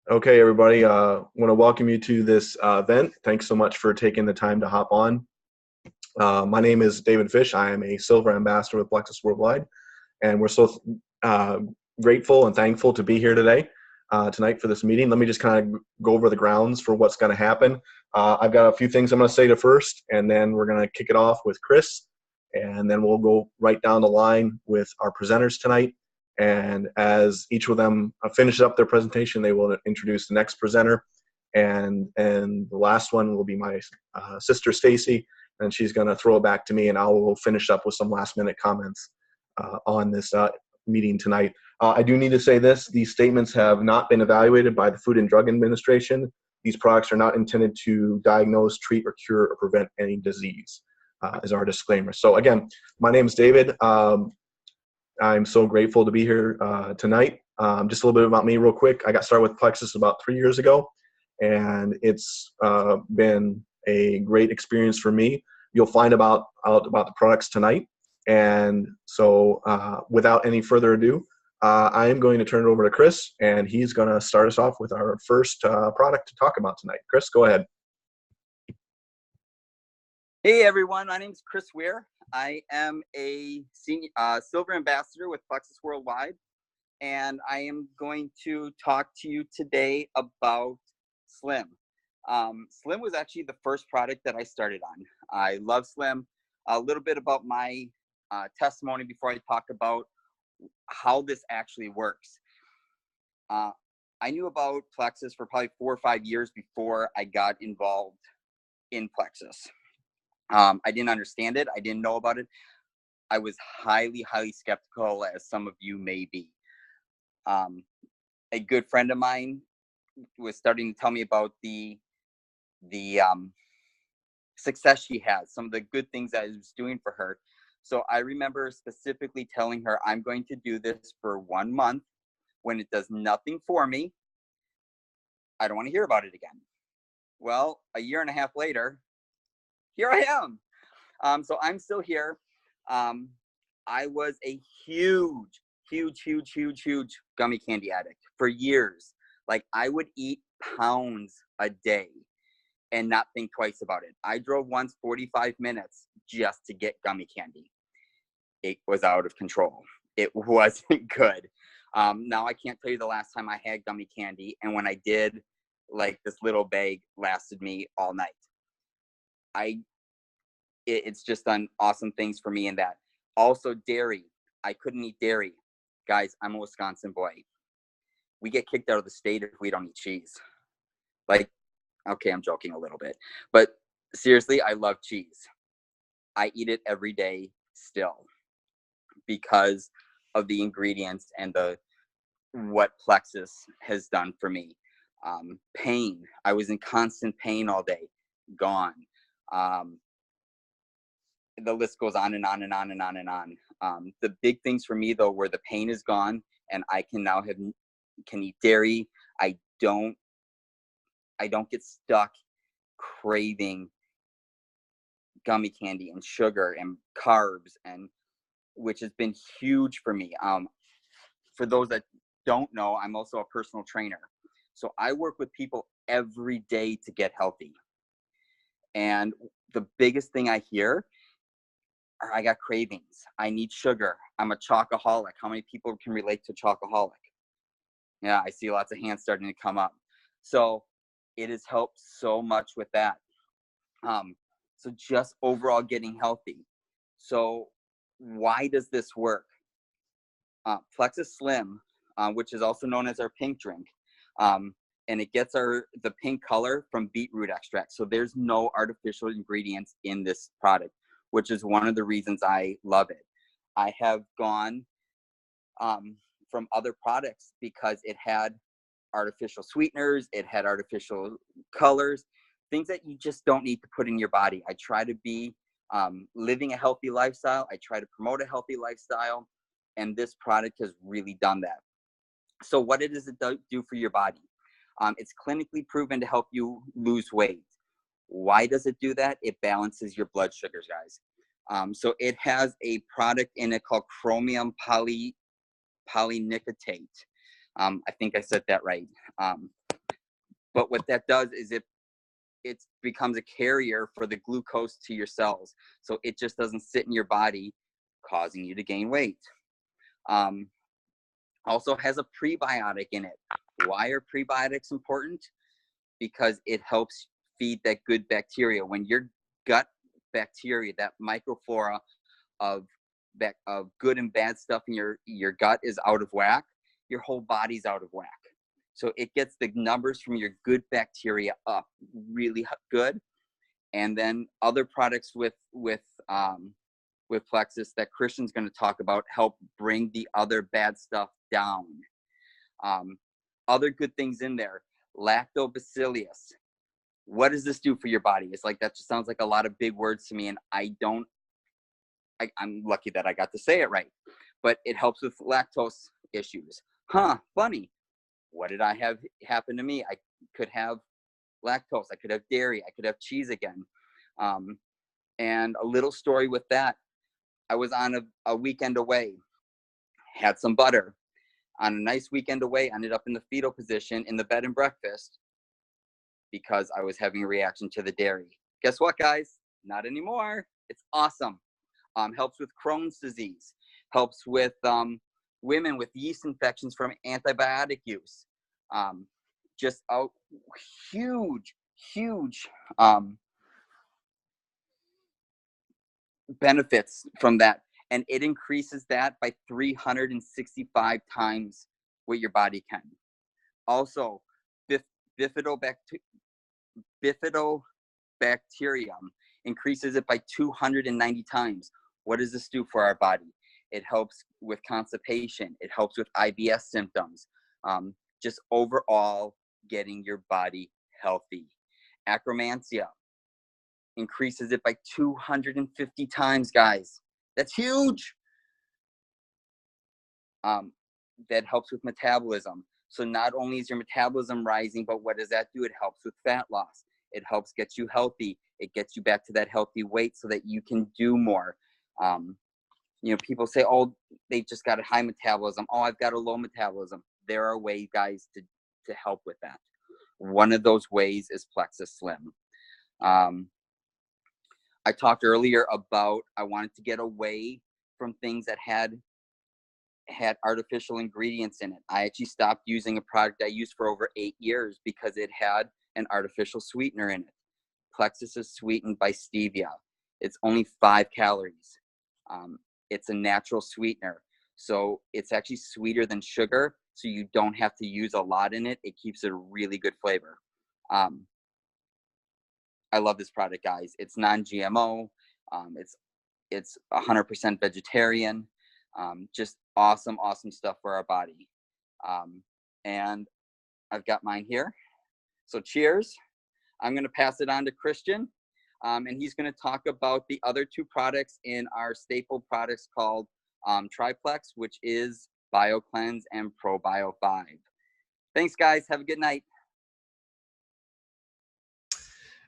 Okay, everybody, want to welcome you to this event. Thanks so much for taking the time to hop on. My name is David Fish. I am a Silver Ambassador with Plexus Worldwide, and we're so uh, grateful and thankful to be here tonight for this meeting. Let me just kind of go over the grounds for what's going to happen. I've got a few things I'm going to say to first, and then we're going to kick it off with Chris, and then we'll go right down the line with our presenters tonight. And as each of them finishes up their presentation, they will introduce the next presenter. And the last one will be my sister, Stacy, and she's going to throw it back to me, and I will finish up with some last-minute comments on this meeting tonight. I do need to say this. These statements have not been evaluated by the Food and Drug Administration. These products are not intended to diagnose, treat, or cure, or prevent any disease, is our disclaimer. So again, my name is David. I'm so grateful to be here tonight. Just a little bit about me real quick. I got started with Plexus about 3 years ago, and it's been a great experience for me. You'll find out about the products tonight. And so without any further ado, I am going to turn it over to Chris, and he's going to start us off with our first product to talk about tonight. Chris, go ahead. Hey everyone, my name is Chris Weir. I am a senior Silver Ambassador with Plexus Worldwide, and I am going to talk to you today about Slim. Slim was actually the first product that I started on. I love Slim. A little bit about my testimony before I talk about how this actually works. I knew about Plexus for probably 4 or 5 years before I got involved in Plexus. I didn't understand it. I didn't know about it. I was highly, highly skeptical, as some of you may be. A good friend of mine was starting to tell me about the success she has, some of the good things that I was doing for her. So I remember specifically telling her, I'm going to do this for 1 month. When it does nothing for me, I don't want to hear about it again. Well, a year and a half later, here I am. So I'm still here. I was a huge gummy candy addict for years. Like, I would eat pounds a day and not think twice about it. I drove once 45 minutes just to get gummy candy. It was out of control. It wasn't good. Now I can't tell you the last time I had gummy candy, and when I did, like, this little bag lasted me all night. It's just done awesome things for me in that. Also, dairy. I couldn't eat dairy. Guys, I'm a Wisconsin boy. We get kicked out of the state if we don't eat cheese. Like, okay, I'm joking a little bit, but seriously, I love cheese. I eat it every day still because of the ingredients and what Plexus has done for me. Pain. I was in constant pain all day. Gone. The list goes on and on and on and on and on. The big things for me, though, were the pain is gone, and I can now can eat dairy. I don't get stuck craving gummy candy and sugar and carbs, and which has been huge for me. For those that don't know, I'm also a personal trainer. So I work with people every day to get healthy. And the biggest thing I hear are, I got cravings. I need sugar. I'm a chocoholic. How many people can relate to chocoholic? Yeah, I see lots of hands starting to come up. So it has helped so much with that. So just overall getting healthy. So why does this work? Plexus Slim, which is also known as our pink drink, and it gets the pink color from beetroot extract. So there's no artificial ingredients in this product, which is one of the reasons I love it. I have gone from other products because it had artificial sweeteners, it had artificial colors, things that you just don't need to put in your body. I try to be living a healthy lifestyle. I try to promote a healthy lifestyle, and this product has really done that. So what does it do for your body? It's clinically proven to help you lose weight. Why does it do that? It balances your blood sugars, guys. So it has a product in it called chromium polynicotine. I think I said that right. But what that does is it becomes a carrier for the glucose to your cells. So it just doesn't sit in your body, causing you to gain weight. Also has a prebiotic in it. Why are prebiotics important? Because it helps feed that good bacteria. When your gut bacteria, that microflora of good and bad stuff in your gut is out of whack, your whole body's out of whack. So it gets the numbers from your good bacteria up really good. And then other products with Plexus that Christian's going to talk about help bring the other bad stuff down. Other good things in there, lactobacillus. What does this do for your body? It's like, that just sounds like a lot of big words to me, and I'm lucky that I got to say it right. But it helps with lactose issues. Funny. What did I have happen to me? I could have lactose. I could have dairy. I could have cheese again. And a little story with that. I was on a weekend away, had some butter. On a nice weekend away, ended up in the fetal position in the bed and breakfast because I was having a reaction to the dairy. Guess what, guys? Not anymore. It's awesome. Helps with Crohn's disease. Helps with women with yeast infections from antibiotic use. Just a huge benefits from that. And it increases that by 365 times what your body can. Also, bifidobacterium increases it by 290 times. What does this do for our body? It helps with constipation. It helps with IBS symptoms. Just overall getting your body healthy. Akkermansia increases it by 250 times, guys. That's huge. That helps with metabolism. So not only is your metabolism rising, but what does that do? It helps with fat loss. It helps get you healthy. It gets you back to that healthy weight so that you can do more. People say, oh, they just got a high metabolism. Oh, I've got a low metabolism. There are ways, guys, to help with that. One of those ways is Plexus Slim. I talked earlier about I wanted to get away from things that had artificial ingredients in it. I actually stopped using a product I used for over 8 years because it had an artificial sweetener in it. Plexus is sweetened by stevia. It's only 5 calories. It's a natural sweetener. So it's actually sweeter than sugar, so you don't have to use a lot in it. It keeps it a really good flavor. I love this product, guys. It's non-GMO. It's 100% vegetarian. Just awesome stuff for our body. And I've got mine here. So cheers. I'm going to pass it on to Christian. And he's going to talk about the other 2 products in our staple products called Triplex, which is BioCleanse and ProBio 5. Thanks, guys. Have a good night.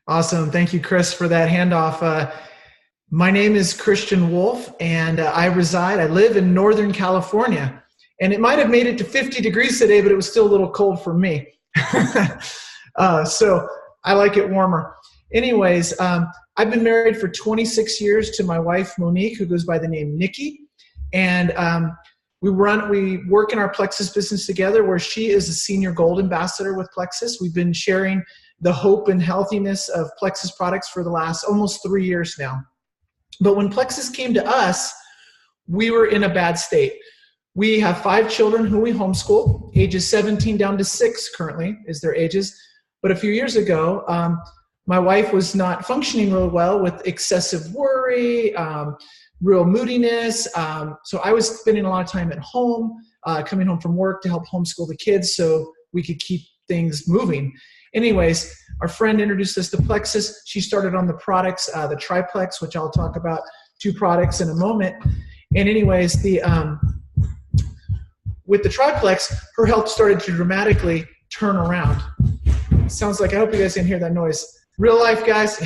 Awesome. Thank you, Chris, for that handoff. My name is Christian Wolf, and I live in Northern California. And it might have made it to 50 degrees today, but it was still a little cold for me. So I like it warmer. Anyways, I've been married for 26 years to my wife, Monique, who goes by the name Nikki. And we work in our Plexus business together, where she is a senior gold ambassador with Plexus. We've been sharing the hope and healthiness of Plexus products for the last almost 3 years now. But when Plexus came to us, we were in a bad state. We have 5 children who we homeschool, ages 17 down to 6 currently is their ages. But a few years ago, my wife was not functioning real well with excessive worry, real moodiness. So I was spending a lot of time at home, coming home from work to help homeschool the kids so we could keep things moving. Anyways, our friend introduced us to Plexus. She started on the products, the Triplex, which I'll talk about 2 products in a moment. And anyways, with the Triplex, her health started to dramatically turn around. Sounds like, I hope you guys can hear that noise. Real life, guys.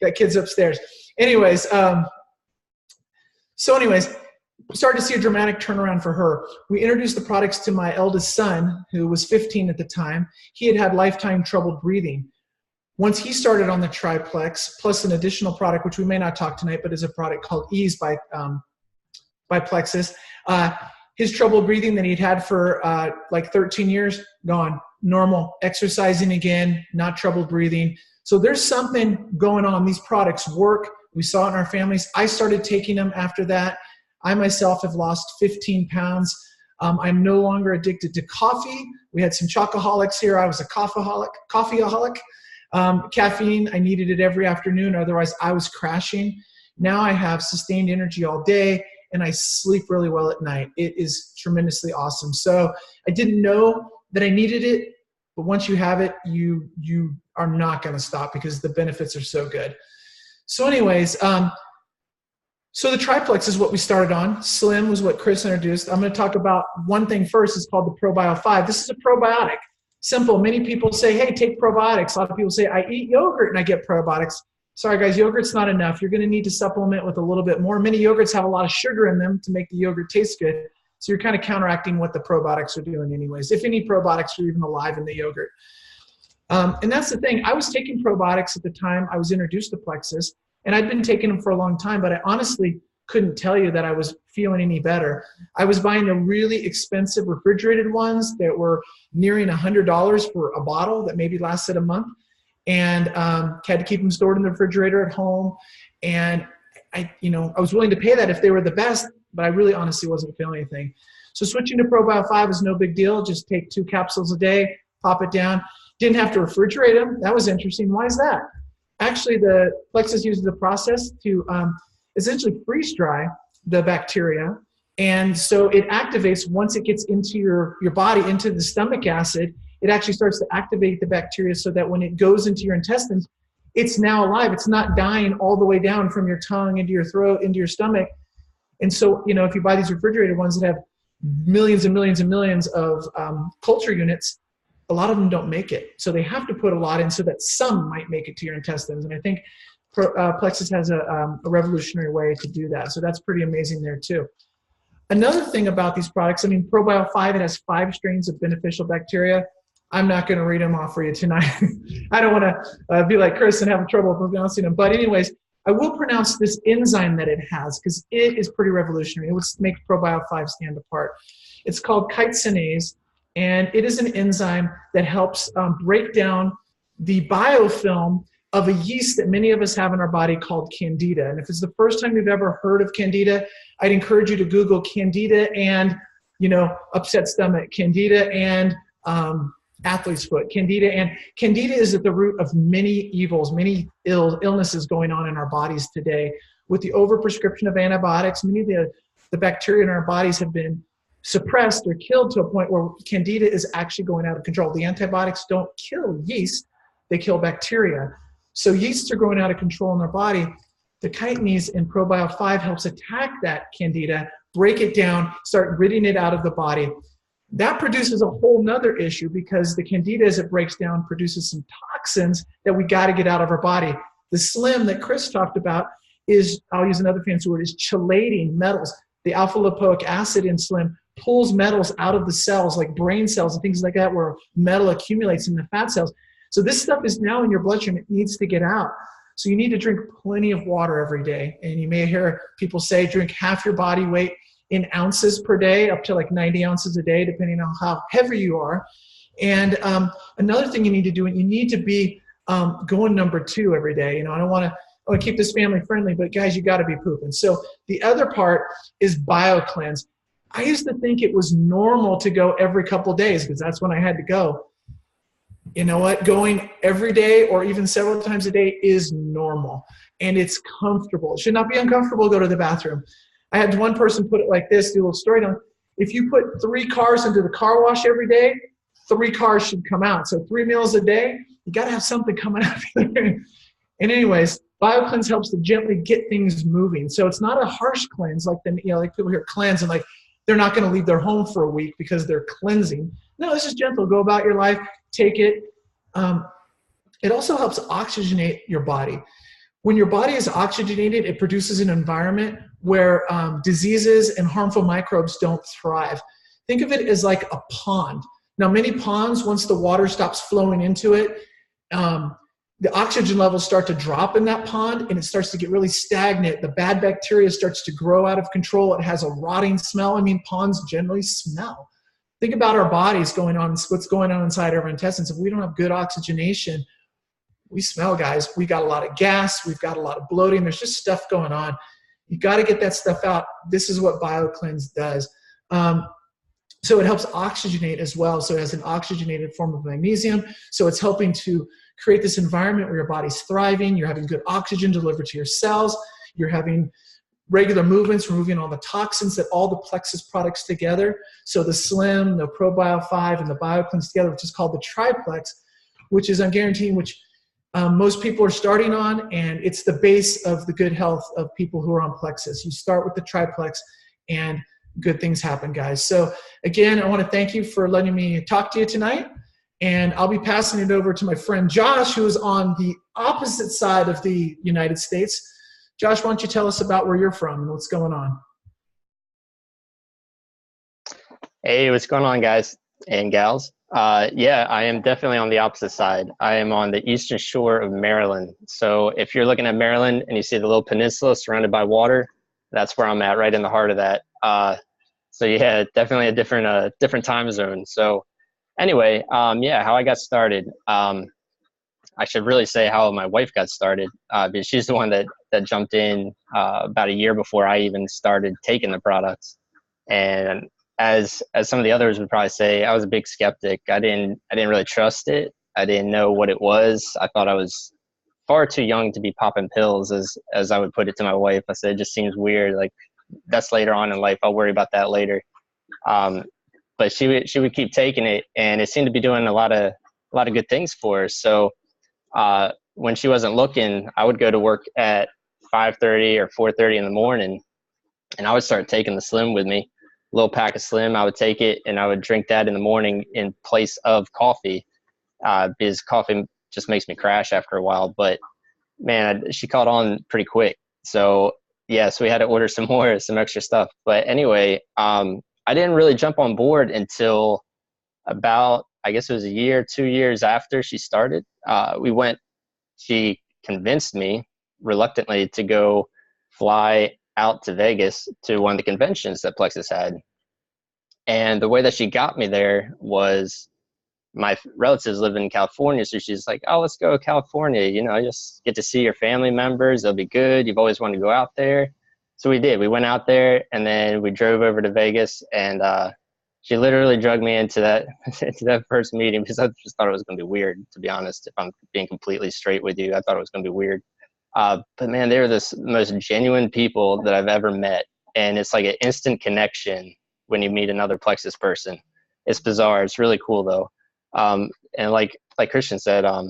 Got kids upstairs. Anyways, we started to see a dramatic turnaround for her. We introduced the products to my eldest son, who was 15 at the time. He had had lifetime trouble breathing. Once he started on the Triplex, plus an additional product, which we may not talk tonight, but is a product called Ease by Plexus, his trouble breathing that he'd had for like 13 years, gone. Normal, exercising again, not trouble breathing. So there's something going on. These products work. We saw it in our families. I started taking them after that. I myself have lost 15 pounds. I'm no longer addicted to coffee. We had some chocoholics here. I was a coffeeaholic. Caffeine, I needed it every afternoon. Otherwise, I was crashing. Now I have sustained energy all day, and I sleep really well at night. It is tremendously awesome. So I didn't know that I needed it, but once you have it, you are not going to stop because the benefits are so good. So anyways, so the Triplex is what we started on. Slim was what Chris introduced. I'm going to talk about one thing first. It's called the ProBio 5. This is a probiotic. Simple. Many people say, hey, take probiotics. A lot of people say, I eat yogurt and I get probiotics. Sorry, guys, yogurt's not enough. You're going to need to supplement with a little bit more. Many yogurts have a lot of sugar in them to make the yogurt taste good. So you're kind of counteracting what the probiotics are doing anyways, if any probiotics are even alive in the yogurt. And that's the thing. I was taking probiotics at the time I was introduced to Plexus, and I'd been taking them for a long time, but I honestly couldn't tell you that I was feeling any better. I was buying the really expensive refrigerated ones that were nearing $100 for a bottle that maybe lasted a month, and had to keep them stored in the refrigerator at home. And I was willing to pay that if they were the best, but I really honestly wasn't feeling anything. So switching to ProBio 5 is no big deal. Just take 2 capsules a day, pop it down. Didn't have to refrigerate them. That was interesting. Why is that? Actually, the Plexus uses a process to essentially freeze dry the bacteria. And so it activates once it gets into your body, into the stomach acid. It actually starts to activate the bacteria so that when it goes into your intestines, it's now alive. It's not dying all the way down from your tongue into your throat, into your stomach. And so, if you buy these refrigerated ones that have millions and millions and millions of culture units, a lot of them don't make it. So they have to put a lot in so that some might make it to your intestines. And I think Plexus has a revolutionary way to do that. So that's pretty amazing there too. Another thing about these products, ProBio 5, it has 5 strains of beneficial bacteria. I'm not going to read them off for you tonight. I don't want to be like Chris and have trouble pronouncing them. But anyways, I will pronounce this enzyme that it has because it is pretty revolutionary. It would make ProBio 5 stand apart. It's called chiteinase, and it is an enzyme that helps break down the biofilm of a yeast that many of us have in our body called Candida. And if it's the first time you've ever heard of Candida, I'd encourage you to Google Candida and, upset stomach, Candida and athlete's foot, Candida is at the root of many evils, many illnesses going on in our bodies today. With the overprescription of antibiotics, many of the bacteria in our bodies have been suppressed or killed to a point where Candida is actually going out of control. The antibiotics don't kill yeast, they kill bacteria. So yeasts are going out of control in our body. The chiteinase in ProBio 5 helps attack that Candida, break it down, start ridding it out of the body. That produces a whole nother issue because the Candida, as it breaks down, produces some toxins that we got to get out of our body. The Slim that Chris talked about is, I'll use another fancy word, is chelating metals. The alpha lipoic acid in Slim pulls metals out of the cells, like brain cells and things like that, where metal accumulates in the fat cells. So this stuff is now in your bloodstream. It needs to get out. So you need to drink plenty of water every day. And you may hear people say drink half your body weight in ounces per day, up to like 90 ounces a day, depending on how heavy you are. And another thing you need to do, and you need to be going number 2 every day. I want to keep this family friendly, but guys, you got to be pooping. So the other part is BioCleanse. I used to think it was normal to go every couple of days because that's when I had to go. You know what? Going every day or even several times a day is normal, and it's comfortable. It should not be uncomfortable to go to the bathroom. I had one person put it like this, do a little story down. If you put 3 cars into the car wash every day, 3 cars should come out. So 3 meals a day, you got to have something coming out. And anyways, BioCleanse helps to gently get things moving. So it's not a harsh cleanse like like people hear cleanse and like they're not going to leave their home for a week because they're cleansing. No, it's just gentle. Go about your life, take it. It also helps oxygenate your body. when your body is oxygenated, it produces an environment where diseases and harmful microbes don't thrive. Think of it as like a pond. Now, many ponds, once the water stops flowing into it, the oxygen levels start to drop in that pond, and it starts to get really stagnant. The bad bacteria starts to grow out of control. It has a rotting smell. I mean, ponds generally smell. Think about our bodies going on, what's going on inside our intestines. If we don't have good oxygenation, we smell, guys. We got a lot of gas. We've got a lot of bloating. There's just stuff going on. You got to get that stuff out. This is what BioCleanse does. So it helps oxygenate as well. So it has an oxygenated form of magnesium. So it's helping to create this environment where your body's thriving. You're having good oxygen delivered to your cells. You're having regular movements, removing all the toxins that all the Plexus products together. So the Slim, the ProBio 5, and the BioCleanse together, which is called the Triplex, which is, I'm guaranteeing, which most people are starting on, and it's the base of the good health of people who are on Plexus. You start with the Triplex, and good things happen, guys. So again, I want to thank you for letting me talk to you tonight, and I'll be passing it over to my friend Josh, who is on the opposite side of the United States. Josh, why don't you tell us about where you're from and what's going on? Hey, what's going on, guys and gals? Yeah, I am definitely on the opposite side. I am on the eastern shore of Maryland. So if you're looking at Maryland and you see the little peninsula surrounded by water, that's where I'm at, right in the heart of that. So yeah, definitely a different time zone. So anyway, yeah, how I got started. I should really say how my wife got started, because she's the one that jumped in about a year before I even started taking the products. And as some of the others would probably say, I was a big skeptic. I didn't really trust it. I didn't know what it was. I thought I was far too young to be popping pills, as I would put it to my wife. I said, it just seems weird. Like, that's later on in life. I'll worry about that later. But she would keep taking it, and it seemed to be doing a lot of good things for her. So when she wasn't looking, I would go to work at 5:30 or 4:30 in the morning, and I would start taking the Slim with me. A little pack of Slim, I would take it, and I would drink that in the morning in place of coffee, because coffee just makes me crash after a while. But man, she caught on pretty quick. So yeah, so we had to order some extra stuff. But anyway, I didn't really jump on board until about, I guess it was a year, 2 years after she started. She convinced me reluctantly to go fly out to Vegas to one of the conventions that Plexus had. And the way that she got me there was, my relatives live in California. So she's like, oh, let's go to California. You know, just get to see your family members. They'll be good. You've always wanted to go out there. So we did. We went out there, and then we drove over to Vegas, and she literally drugged me into that first meeting, because I just thought it was going to be weird, to be honest. If I'm being completely straight with you, I thought it was going to be weird. But man, they were the most genuine people that I've ever met. And it's like an instant connection when you meet another Plexus person. It's bizarre. It's really cool though. And like Christian said, I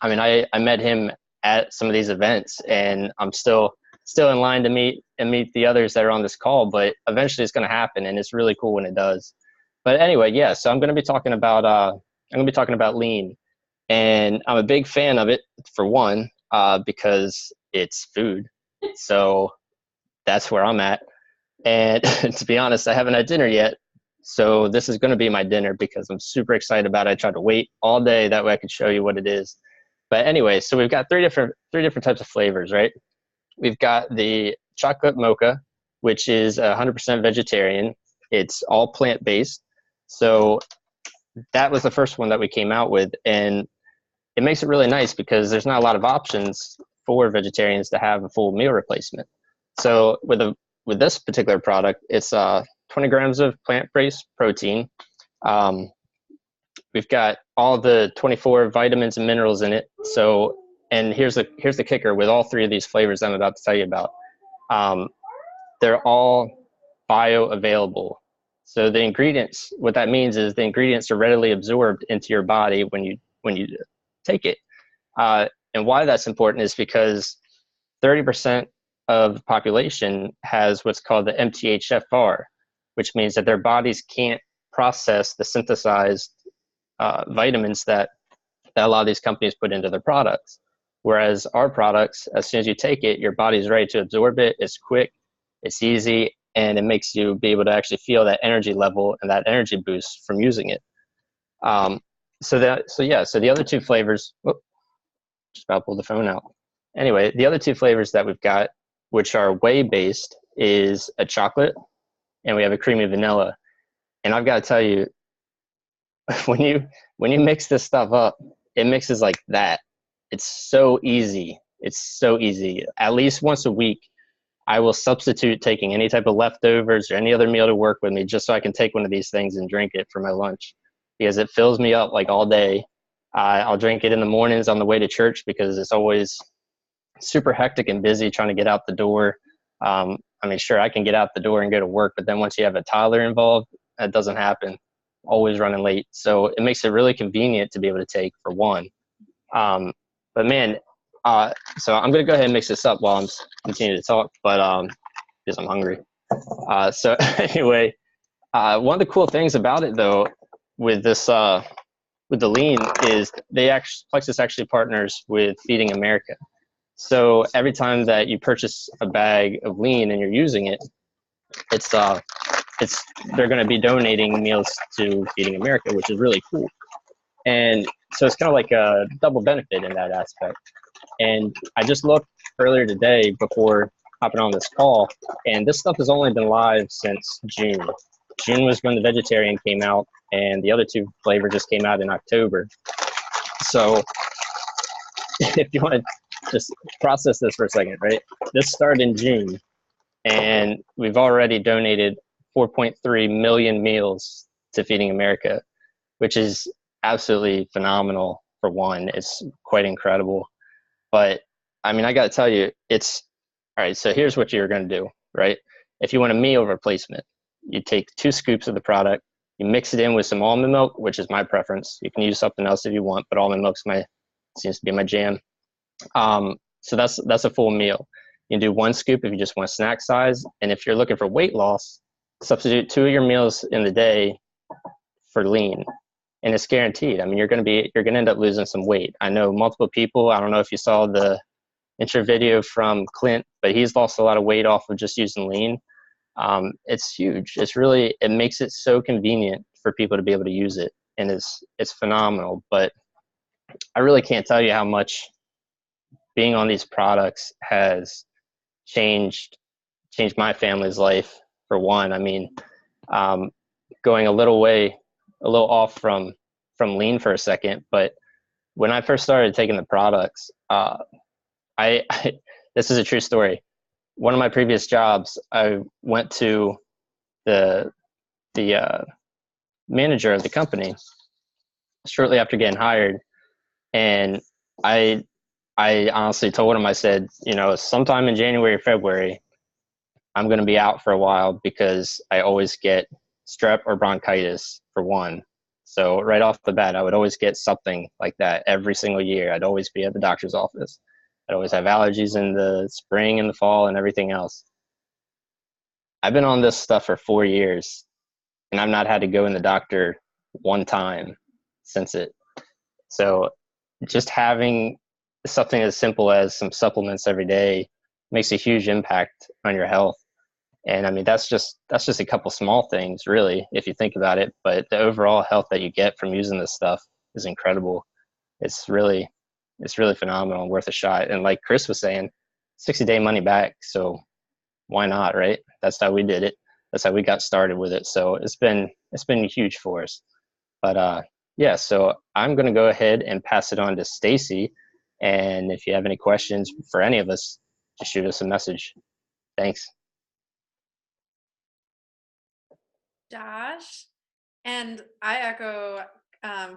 mean, I met him at some of these events, and I'm still in line to meet the others that are on this call, but eventually it's going to happen, and it's really cool when it does. But anyway, yeah, so I'm going to be talking about lean, and I'm a big fan of it, for one, because it's food. So that's where I'm at. And to be honest, I haven't had dinner yet. So this is going to be my dinner, because I'm super excited about it. I tried to wait all day. That way I could show you what it is. But anyway, so we've got three different types of flavors, right? We've got the chocolate mocha, which is 100% vegetarian. It's all plant-based. So that was the first one that we came out with. And it makes it really nice, because there's not a lot of options for vegetarians to have a full meal replacement. So with this particular product, it's 20 grams of plant-based protein. We've got all the 24 vitamins and minerals in it. So, and here's the kicker with all three of these flavors I'm about to tell you about. They're all bioavailable. So the ingredients, what that means is the ingredients are readily absorbed into your body when you take it. And why that's important is because 30% of the population has what's called the MTHFR, which means that their bodies can't process the synthesized vitamins that a lot of these companies put into their products. Whereas our products, as soon as you take it, your body's ready to absorb it. It's quick, it's easy, and it makes you be able to actually feel that energy level and that energy boost from using it. So the other two flavors, just about pulled the phone out. Anyway, the other two flavors that we've got, which are whey based, is a chocolate, and we have a creamy vanilla. And I've got to tell you, when you mix this stuff up, it mixes like that. It's so easy. It's so easy. At least once a week, I will substitute taking any type of leftovers or any other meal to work with me just so I can take one of these things and drink it for my lunch, because it fills me up like all day. I'll drink it in the mornings on the way to church because it's always super hectic and busy trying to get out the door. I mean, sure, I can get out the door and go to work, but then once you have a toddler involved, that doesn't happen. Always running late. So it makes it really convenient to be able to take, for one. But man, so I'm going to go ahead and mix this up while I'm continuing to talk, but because I'm hungry. So anyway, one of the cool things about it, though, with this, with the lean, is Plexus actually partners with Feeding America. So every time that you purchase a bag of lean and you're using it, they're going to be donating meals to Feeding America, which is really cool. And so it's kind of like a double benefit in that aspect. And I just looked earlier today before hopping on this call, and this stuff has only been live since June. June was when the vegetarian came out, and the other two flavors just came out in October. So if you want to just process this for a second, right? This started in June, and we've already donated 4.3 million meals to Feeding America, which is absolutely phenomenal. For one, it's quite incredible. But I mean, I got to tell you, it's all right. So here's what you're going to do, right? If you want a meal replacement, you take 2 scoops of the product, you mix it in with some almond milk, which is my preference. You can use something else if you want, but almond milk seems to be my jam. So that's a full meal. You can do 1 scoop if you just want snack size, and if you're looking for weight loss, substitute 2 of your meals in the day for lean, and it's guaranteed. I mean, you're going to end up losing some weight. I know multiple people. I don't know if you saw the intro video from Clint, but he's lost a lot of weight off of just using lean. It's huge. It makes it so convenient for people to be able to use it, and it's phenomenal. But I really can't tell you how much being on these products has changed my family's life, for one. I mean, going a little off from lean for a second, but when I first started taking the products, this is a true story. One of my previous jobs, I went to the manager of the company shortly after getting hired, and I honestly told him, I said, sometime in January or February, I'm going to be out for a while because I always get strep or bronchitis, for one. So right off the bat, I would always get something like that every single year. I'd always be at the doctor's office. I'd always have allergies in the spring and the fall and everything else. I've been on this stuff for 4 years, and I've not had to go in the doctor one time since it. So just having something as simple as some supplements every day makes a huge impact on your health. And I mean, that's just a couple small things, really, if you think about it. But the overall health that you get from using this stuff is incredible. It's really phenomenal and worth a shot. And like Chris was saying, 60-day money back. So why not, right? That's how we did it. That's how we got started with it. So it's been huge for us. But yeah, so I'm going to go ahead and pass it on to Stacy. And if you have any questions for any of us, just shoot us a message. Thanks. Josh, and I echo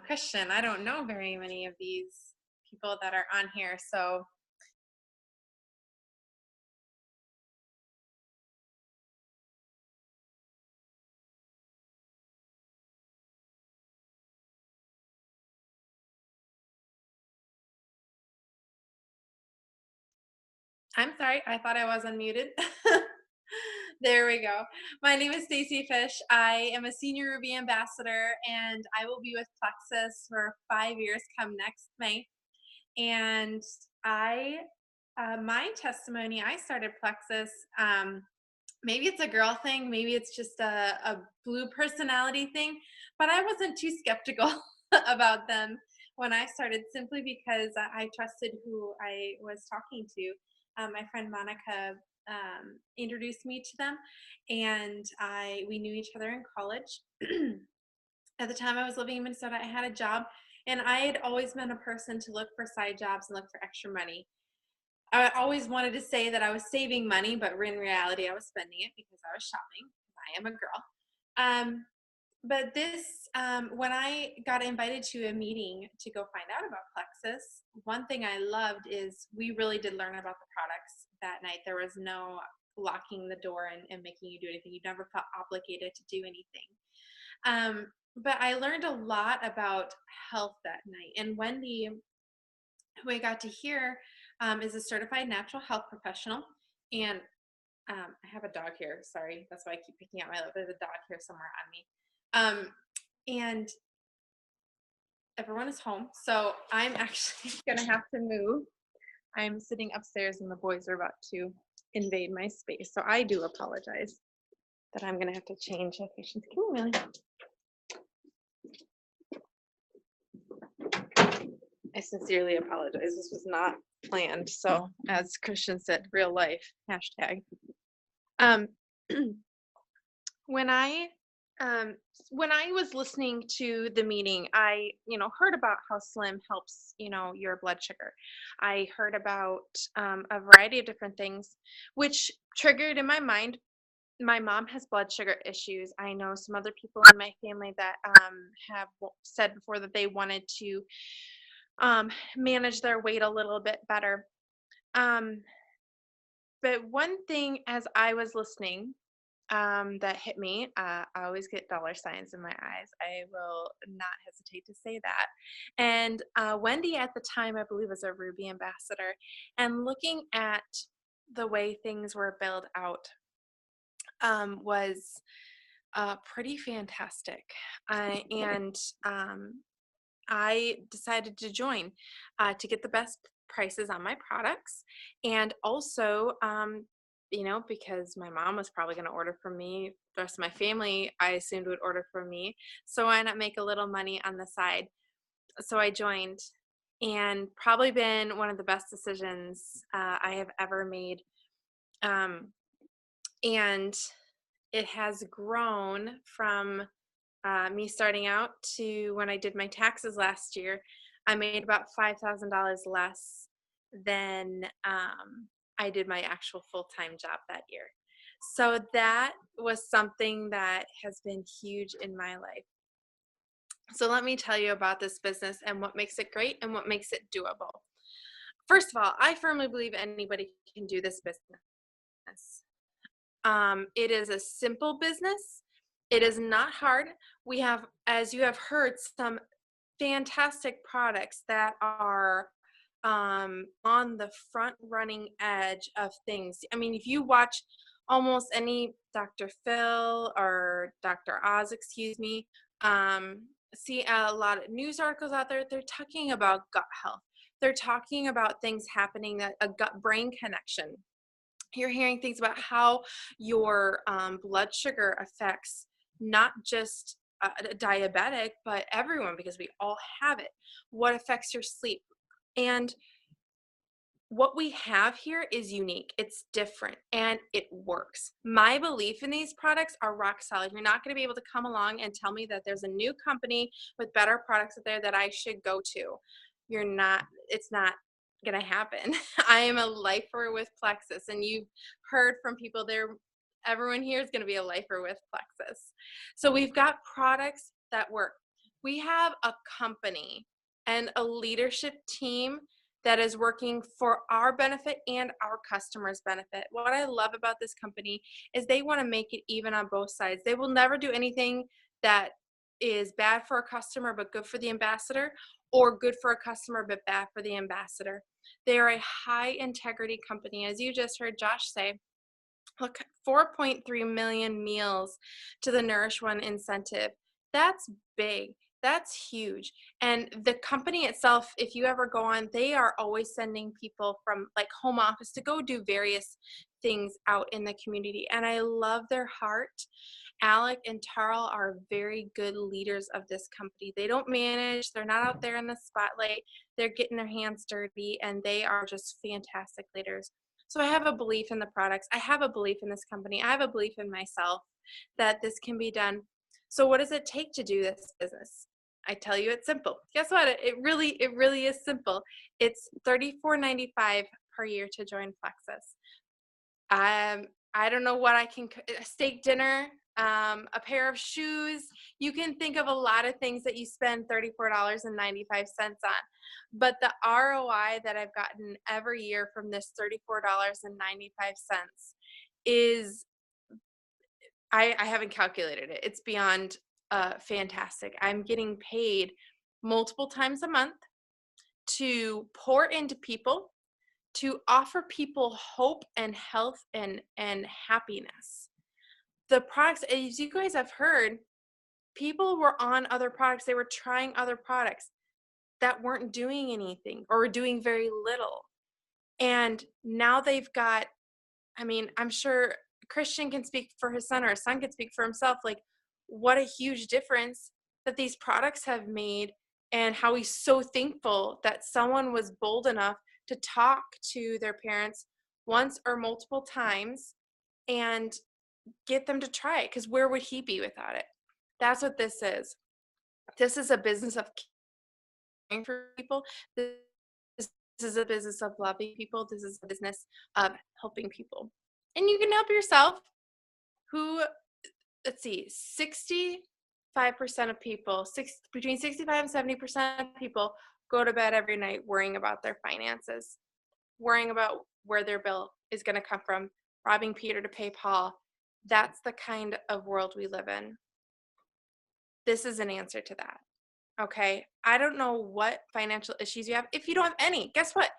Christian. I don't know very many of these people that are on here, so I'm sorry, I thought I was unmuted. There we go. My name is Stacy Fish. I am a senior Ruby ambassador, and I will be with Plexus for 5 years come next May. And My testimony, I started Plexus. Maybe it's a girl thing, maybe it's just a blue personality thing, but I wasn't too skeptical about them when I started, simply because I trusted who I was talking to. My friend Monica introduced me to them, and we knew each other in college. At the time I was living in Minnesota, I had a job, and I had always been a person to look for side jobs and look for extra money. I always wanted to say that I was saving money, but in reality, I was spending it because I was shopping. I am a girl. But when I got invited to a meeting to go find out about Plexus, one thing I loved is we really did learn about the products that night. There was no locking the door and making you do anything. You never felt obligated to do anything. But I learned a lot about health that night. And Wendy, who I got to hear, is a certified natural health professional. And I have a dog here. Sorry, that's why I keep picking out my lip. There's a dog here somewhere on me. And everyone is home. So I'm actually going to have to move. I'm sitting upstairs and the boys are about to invade my space. So I do apologize that I'm going to have to change locations. Come on, Millie. I sincerely apologize. This was not planned. So as Christian said, real life, hashtag. When I was listening to the meeting, I, heard about how Slim helps, your blood sugar. I heard about a variety of different things, which triggered in my mind. My mom has blood sugar issues. I know some other people in my family that have said before that they wanted to manage their weight a little bit better. But one thing as I was listening that hit me, I always get dollar signs in my eyes. I will not hesitate to say that. And Wendy at the time, I believe, was a Ruby ambassador. And looking at the way things were built out was pretty fantastic. And I decided to join to get the best prices on my products, and also because my mom was probably going to order from me, the rest of my family I assumed would order from me, so why not make a little money on the side? So I joined, and probably been one of the best decisions I have ever made. And it has grown from me starting out to when I did my taxes last year. I made about $5,000 less than I did my actual full-time job that year. So that was something that has been huge in my life. So let me tell you about this business and what makes it great and what makes it doable. First of all, I firmly believe anybody can do this business. It is a simple business. It is not hard. We have, as you have heard, some fantastic products that are on the front running edge of things. I mean, if you watch almost any Dr. Phil or Dr. Oz, see a lot of news articles out there, they're talking about gut health. They're talking about things happening, a gut-brain connection. You're hearing things about how your blood sugar affects not just a diabetic, but everyone, because we all have it. What affects your sleep? And what we have here is unique. It's different and it works. My belief in these products are rock solid. You're not going to be able to come along and tell me that there's a new company with better products out there that I should go to. It's not going to happen. I am a lifer with Plexus, and you've heard from people there. Everyone here is going to be a lifer with Plexus. So we've got products that work. We have a company and a leadership team that is working for our benefit and our customers' benefit. What I love about this company is they want to make it even on both sides. They will never do anything that is bad for a customer but good for the ambassador, or good for a customer but bad for the ambassador. They are a high integrity company. As you just heard Josh say, look, 4.3 million meals to the Nourish One incentive. That's big. That's huge. And the company itself, if you ever go on, they are always sending people from like home office to go do various things out in the community. And I love their heart. Alec and Tarl are very good leaders of this company. They don't manage, they're not out there in the spotlight. They're getting their hands dirty, and they are just fantastic leaders. So I have a belief in the products. I have a belief in this company. I have a belief in myself that this can be done. So what does it take to do this business? I tell you, it's simple. Guess what? It really is simple. It's $34.95 per year to join Plexus. I don't know what I can, a steak dinner, a pair of shoes. You can think of a lot of things that you spend $34.95 on. But the ROI that I've gotten every year from this $34.95 is, I haven't calculated it. It's beyond fantastic. I'm getting paid multiple times a month to pour into people, to offer people hope and health and happiness. The products, as you guys have heard, people were on other products. They were trying other products that weren't doing anything or were doing very little. And now they've got, I mean, I'm sure Christian can speak for his son, or his son can speak for himself. Like, what a huge difference that these products have made, and how he's so thankful that someone was bold enough to talk to their parents once or multiple times and get them to try it, because where would he be without it? That's what this is. This is a business of caring for people. This is a business of loving people. This is a business of helping people. And you can help yourself. Who, let's see, 65% of people, between 65 and 70% of people go to bed every night worrying about their finances, worrying about where their bill is going to come from, robbing Peter to pay Paul. That's the kind of world we live in. This is an answer to that. Okay. I don't know what financial issues you have. If you don't have any, guess what?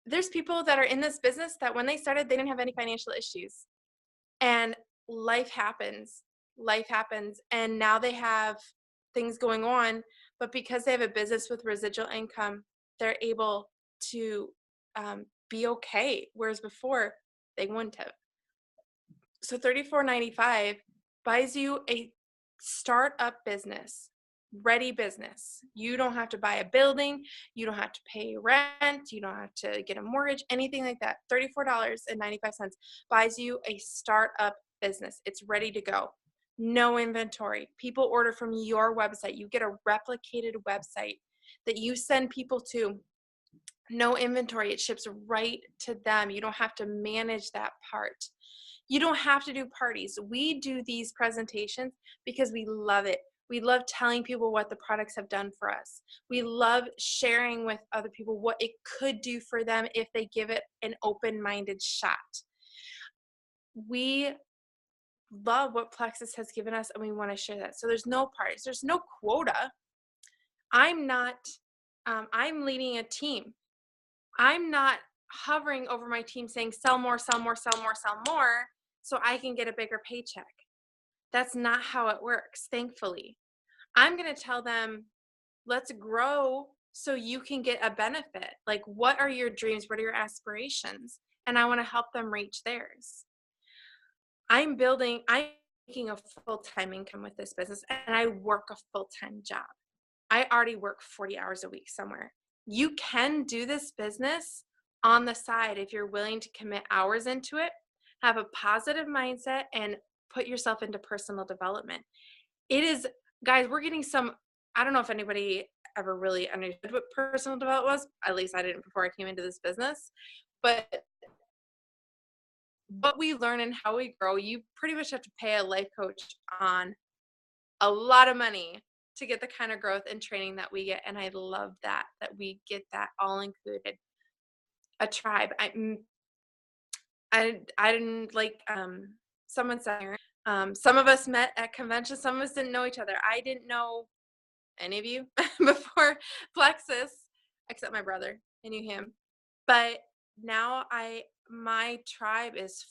There's people that are in this business that when they started, they didn't have any financial issues. And life happens. Life happens. And now they have things going on. But because they have a business with residual income, they're able to be okay. Whereas before, they wouldn't have. So $34.95 buys you a startup business, ready business. You don't have to buy a building. You don't have to pay rent. You don't have to get a mortgage, anything like that. $34.95 buys you a startup business. It's ready to go. No inventory. People order from your website. You get a replicated website that you send people to. No inventory. It ships right to them. You don't have to manage that part. You don't have to do parties. We do these presentations because we love it. We love telling people what the products have done for us. We love sharing with other people what it could do for them if they give it an open-minded shot. We love what Plexus has given us, and we want to share that. So there's no parties. There's no quota. I'm leading a team. I'm not hovering over my team saying, sell more, sell more, sell more, sell more, so I can get a bigger paycheck. That's not how it works, thankfully. I'm going to tell them, let's grow so you can get a benefit. Like, what are your dreams? What are your aspirations? And I want to help them reach theirs. I'm making a full-time income with this business, and I work a full-time job. I already work 40 hours a week somewhere. You can do this business on the side if you're willing to commit hours into it, have a positive mindset, and put yourself into personal development. It is, guys, we're getting some, I don't know if anybody ever really understood what personal development was. At least I didn't before I came into this business. But what we learn and how we grow, you pretty much have to pay a life coach on a lot of money to get the kind of growth and training that we get. And I love that we get that all included. A tribe. I didn't like, someone said, some of us met at convention. Some of us didn't know each other. I didn't know any of you before Plexus, except my brother. I knew him. But now my tribe is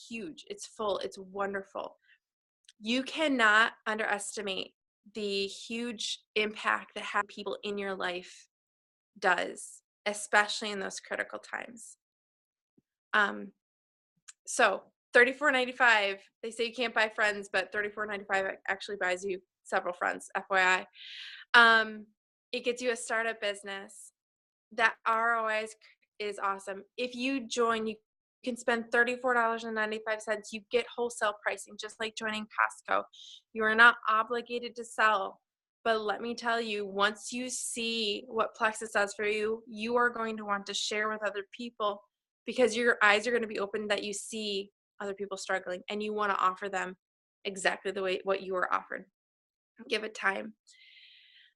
huge. It's full. It's wonderful. You cannot underestimate the huge impact that having people in your life does, especially in those critical times. So $34.95, they say you can't buy friends, but $34.95 actually buys you several friends, FYI. It gets you a startup business. That ROI is awesome. If you join, you can spend $34.95. You get wholesale pricing, just like joining Costco. You are not obligated to sell. But let me tell you, once you see what Plexus does for you, you are going to want to share with other people, because your eyes are going to be open that you see other people struggling, and you want to offer them exactly the way what you were offered. Give it time.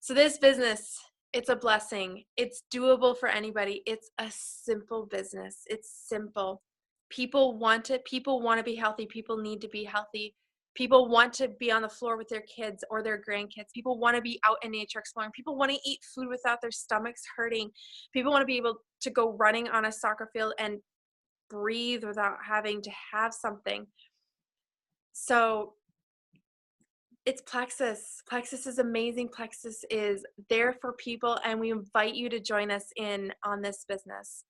So this business, it's a blessing. It's doable for anybody. It's a simple business. It's simple. People want it. People want to be healthy. People need to be healthy. People want to be on the floor with their kids or their grandkids. People want to be out in nature exploring. People want to eat food without their stomachs hurting. People want to be able to go running on a soccer field and breathe without having to have something. So it's Plexus. Plexus is amazing. Plexus is there for people, and we invite you to join us in on this business.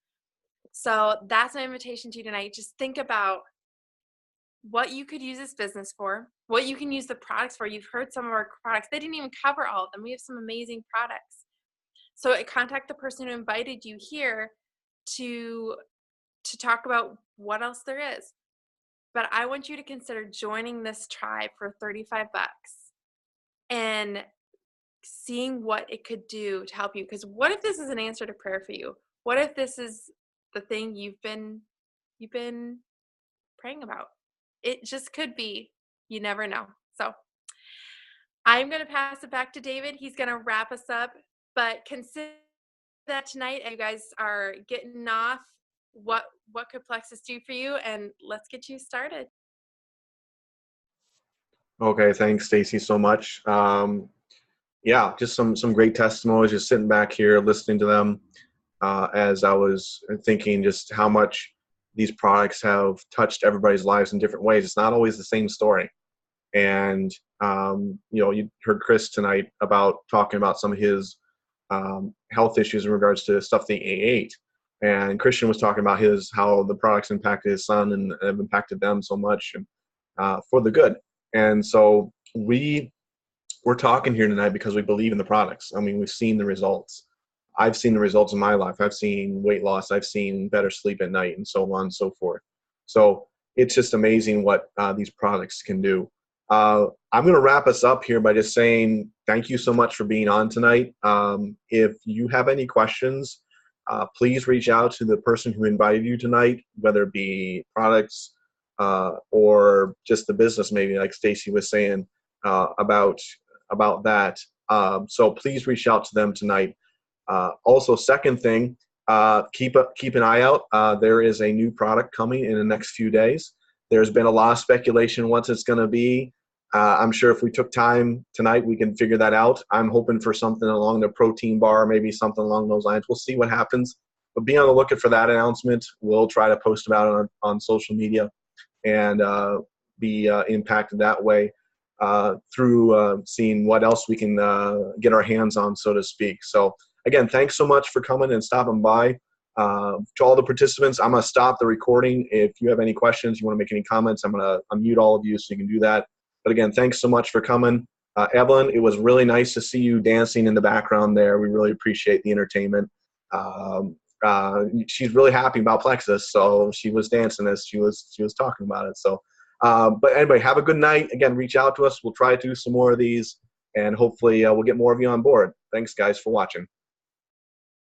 So that's my invitation to you tonight. Just think about what you could use this business for, what you can use the products for. You've heard some of our products. They didn't even cover all of them. We have some amazing products. So contact the person who invited you here to talk about what else there is. But I want you to consider joining this tribe for $35 and seeing what it could do to help you. Because what if this is an answer to prayer for you? What if this is the thing you've been praying about? It just could be. You never know. So I'm going to pass it back to David. He's going to wrap us up. But consider that tonight, as you guys are getting off, what could Plexus do for you? And let's get you started. Okay, thanks, Stacy, so much. Yeah, just some great testimonies. Just sitting back here listening to them as I was thinking just how much these products have touched everybody's lives in different ways. It's not always the same story. And you heard Chris tonight about talking about some of his health issues in regards to stuff that he ate. And Christian was talking about how the products impacted his son and have impacted them so much and for the good. And so we're talking here tonight because we believe in the products. I mean, we've seen the results. I've seen the results in my life. I've seen weight loss. I've seen better sleep at night and so on and so forth. So it's just amazing what these products can do. I'm going to wrap us up here by just saying thank you so much for being on tonight. If you have any questions, please reach out to the person who invited you tonight, whether it be products or just the business, maybe like Stacy was saying about that. So please reach out to them tonight. Also, second thing, keep an eye out. There is a new product coming in the next few days. There's been a lot of speculation what it's going to be. I'm sure if we took time tonight, we can figure that out. I'm hoping for something along the protein bar, maybe something along those lines. We'll see what happens. But be on the lookout for that announcement. We'll try to post about it on social media and be impacted that way through seeing what else we can get our hands on, so to speak. So again, thanks so much for coming and stopping by. To all the participants, I'm going to stop the recording. If you have any questions, you want to make any comments, I'm going to unmute all of you so you can do that. But again, thanks so much for coming. Evelyn, it was really nice to see you dancing in the background there. We really appreciate the entertainment. She's really happy about Plexus, so she was dancing as she was talking about it. So, but anyway, have a good night. Again, reach out to us. We'll try to do some more of these, and hopefully we'll get more of you on board. Thanks, guys, for watching.